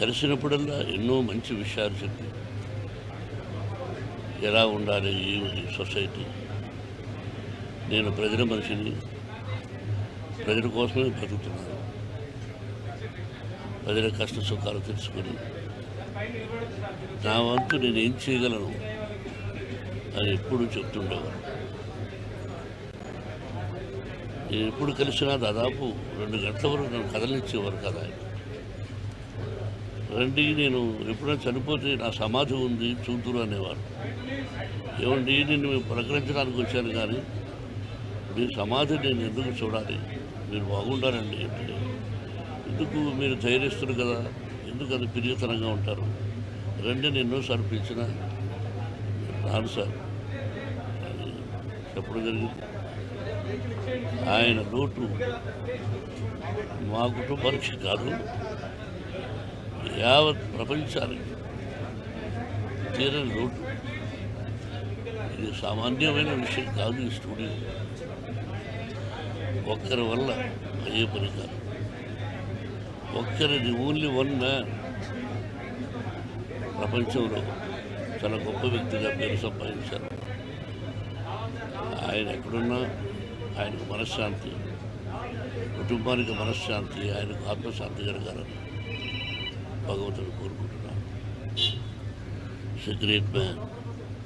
కలిసినప్పుడల్లా ఎన్నో మంచి విషయాలు చెప్పి ఎలా ఉండాలి ఈ సొసైటీ, నేను ప్రజల మనిషిని, ప్రజల కోసమే బతుకుతున్నాను, ప్రజల కష్ట సుఖాలు తెలుసుకొని నా వంతు నేను ఏం చేయగలను అని ఎప్పుడు చెప్తుండేవారు. నేను ఎప్పుడు కలిసినా దాదాపు 2 గంటల వరకు నన్ను కదలనిచ్చేవారు కదా ఆయన. రండి, నేను ఎప్పుడైనా చనిపోతే నా సమాధి ఉంది చూతురు అనేవారు. ఏమండి, నేను ప్రకటించడానికి వచ్చాను కానీ మీ సమాధి నేను ఎందుకు చూడాలి, మీరు బాగుండాలండి అంటే, ఎందుకు మీరు ధైర్యస్తులు కదా, ఎందుకు అది పిరిగితనంగా ఉంటారు, రండి నేను ఎన్నోసార్లు పిలిచిన రాను సార్ అని చెప్పడం జరిగింది. ఆయన లోటు మా కుటుంబానికి కాదు, యావత్ ప్రపంచానికి తీరని లోటు. ఇది సామాన్యమైన విషయం కాదు. ఈ స్టూడియో ఒక్కరి వల్ల అయ్యే పని కాదు. ఒక్కరిది ఓన్లీ వన్ మ్యాన్ ప్రపంచంలో చాలా గొప్ప వ్యక్తిగా పేరు సంపాదించారు. ఆయన ఎక్కడున్నా ఆయనకు మనశ్శాంతి, కుటుంబానికి మనశ్శాంతి, ఆయనకు ఆత్మశాంతి జరగాలని భగవంతుడు కోరుకుంటున్నాను. It's a great man.